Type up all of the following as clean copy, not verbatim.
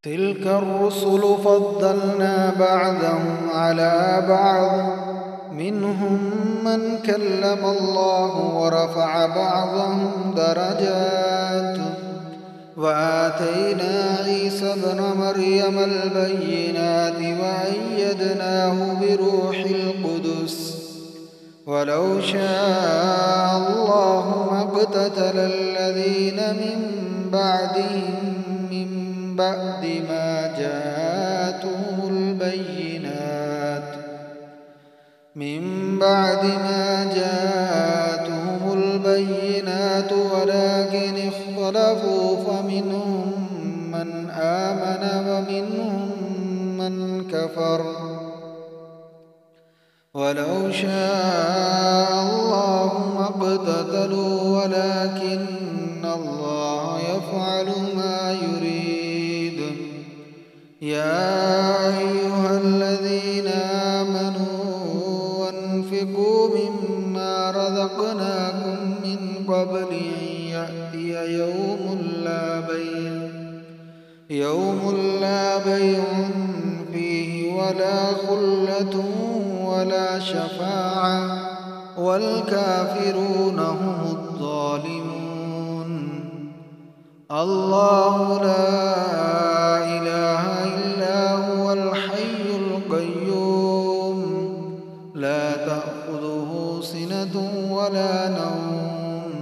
تلك الرسل فضلنا بعضهم على بعض منهم من كلم الله ورفع بعضهم درجات وآتينا عيسى ابن مريم البينات وأيدناه بروح القدس ولو شاء الله ما اقتتل الذين من بعدهم من بعد ما جاءتهم البينات ولكن اختلفوا فمنهم من آمن ومنهم من كفر ولو شاء الله ما اقتتلوا ولكن الله يفعل ما يريد. يا أيها الذين آمنوا أنفقوا مما رزقناكم من قبل أن يأتي يوم لا بيع فيه ولا خلة ولا شفاعة والكافرون هم الظالمون. الله لا إله إلا هو الحي القيوم لا تأخذه سنة ولا نوم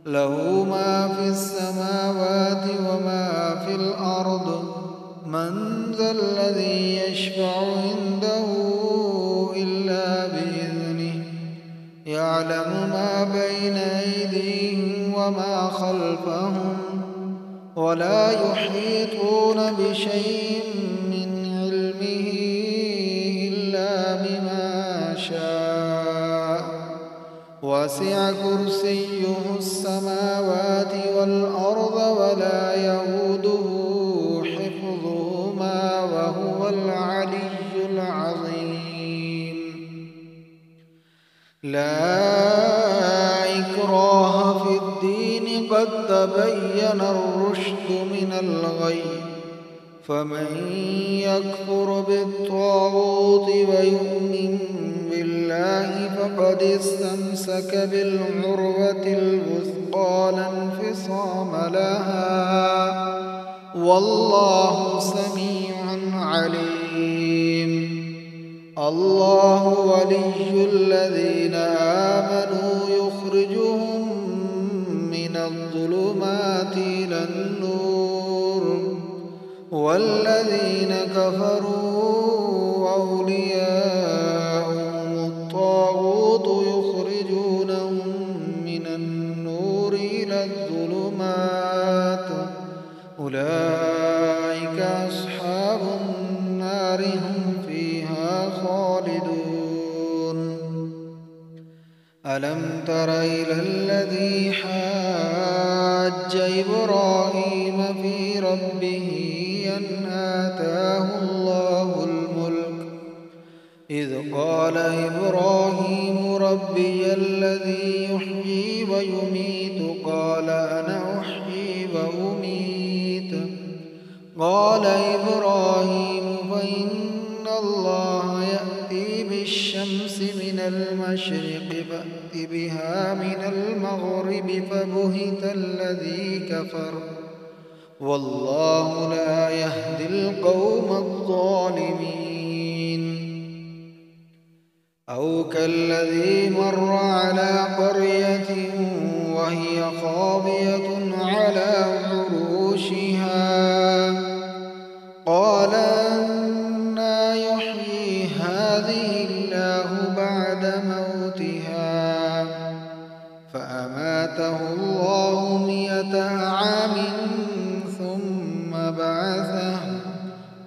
له ما في السماوات وما في الأرض من ذا الذي يشفع عنده إلا بإذنه يعلم ما بين أيديهم وما خلفهم ولا يحيطون بشيء من علمه إلا بما شاء وسع كرسيه السماوات والأرض ولا يئوده حفظهما وهو العلي العظيم. لا إكراه في الدين قد تبين الرشد من الغي فمن يكفر بالطاغوت ويؤمن بالله فقد استمسك بالعروة الوثقى لا انفصام لها والله سميع عليم. الله ولي الذين آمنوا يخرجهم من الظلمات إلى النور والذين كفروا أولياءهم الطاغوت يخرجونهم من النور إلى الظلمات أولئك أصحاب النار هم فيها خالدون. ألم تر إلى الذي حاج إبراهيم في ربه أن آتاه الله الملك إذ قال إبراهيم ربي الذي يحيي ويميت قال أنا أحيي وأميت قال إبراهيم فإن الله يأتي بالشمس من المشرق فأت بها من المغرب فبهت الذي كفر والله لا يهدي القوم الظالمين. أو كالذي مر على قرية وهي خاوية على عروشها قال أنى يحيي هذه الله بعد موتها فأماته الله 100 عام ثم بعثه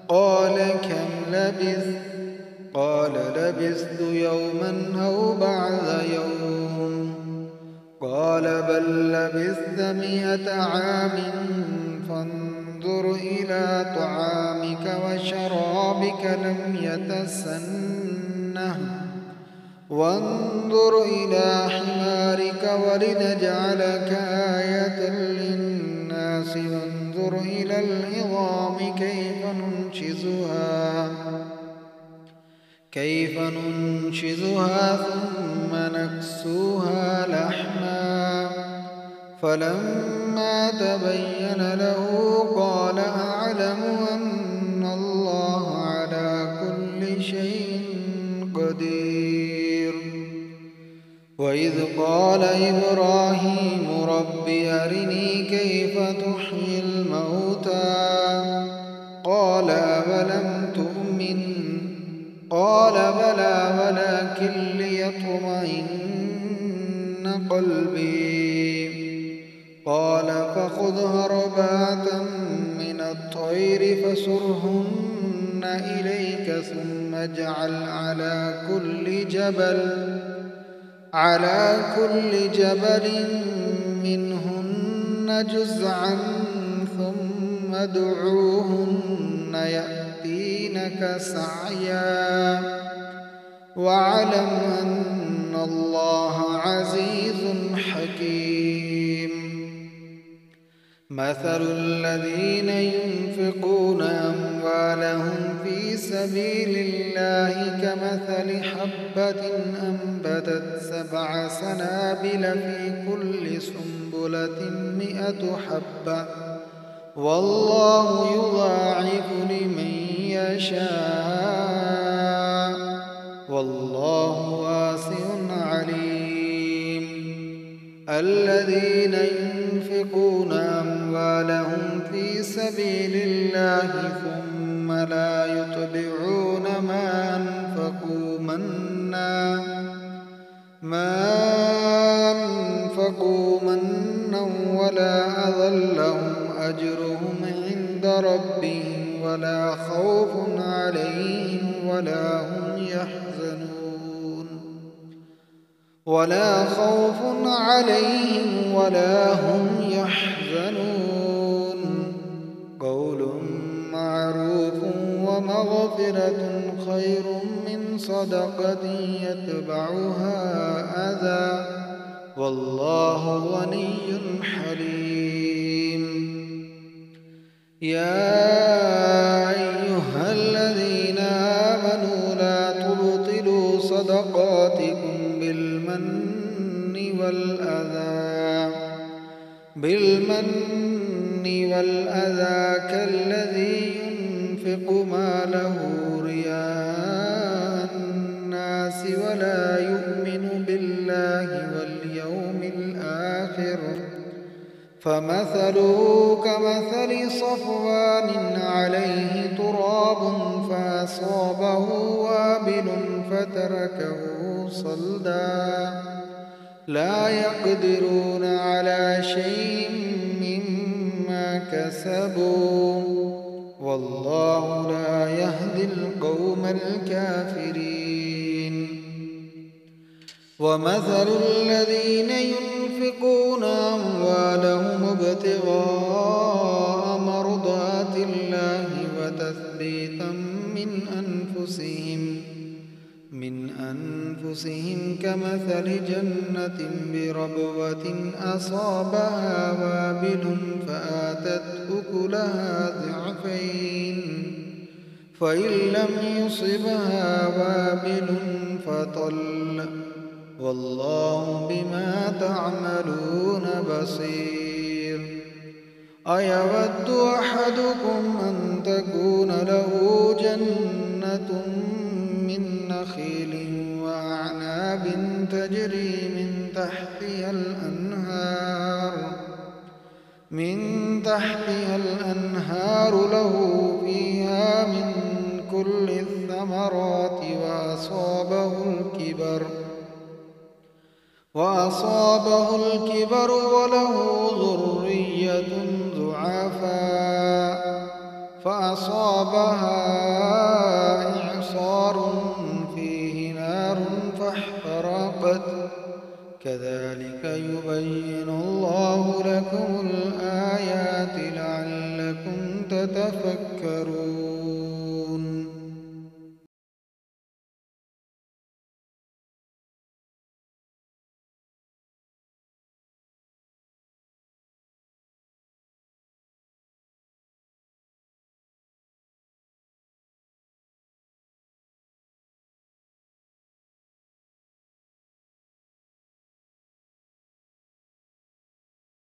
قال كم لبثت قال لبثت يوما أو بعض يوم قال بل لبثت 100 عام فانظر إلى طعامك وشرابك لم يتسنه وانظر إلى حمارك ولنجعلك آية للناس الناس وانظر إلى العظام كيف ننشزها ثم نكسوها لحما فلما تبين له قال أعلم أن الله على كل شيء قدير. وإذ قال إبراهيم رب أرني كيف تحيي الموتى قال أولم تؤمن قال بلى ولكن ليطمئن قلبي قال فخذ أربعة من الطير فصرهن إليك ثم اجعل على كل جبل منهن جزعا ثم ادعوهن يأتينك سعيا واعلم أن الله عزيز حكيم. مثل الذين ينفقون أموالهم في سبيل الله كمثل حبة أنبتت 7 سنابل في كل سنبلة 100 حبة والله يضاعف لمن يشاء والله واسع عليم. الذين ينفقون أموالهم في سبيل الله ثم لا يتبعون ما أنفقوا منا ولا أذى لهم أجرهم عند ربهم ولا خوف عليهم ولا هم يحزنون. قول معروف ومغفرة خير من صدقة يتبعها أذى والله غني حليم. يا أيها الذين آمنوا لا تبطلوا صدقاتكم بالمن والأذى كالذي ينفق ماله رئاء الناس ولا يؤمن بالله واليوم الآخر فمثله كمثل صفوان عليه تراب فأصابه وابل فتركه صلدا لا يقدرون على شيء مما كسبوا والله لا يهدي القوم الكافرين. ومثل الذين ينفقون أموالهم ابتغاء مرضات الله وتثبيتا من أنفسهم كمثل جنة بربوة أصابها وابل فآتت أكلها ضعفين فإن لم يصبها وابل فطل والله بما تعملون بصير. أيود أحدكم أن تكون له جنة من نخيل وأعناب تجري من تحتها الأنهار له فيها من كل الثمرات وأصابه الكبر وله ذرية ضعفاء فأصابها إعصار فيه نار فاحترقت كذلك يبين الله لكم الآيات لعلكم تتفكرون.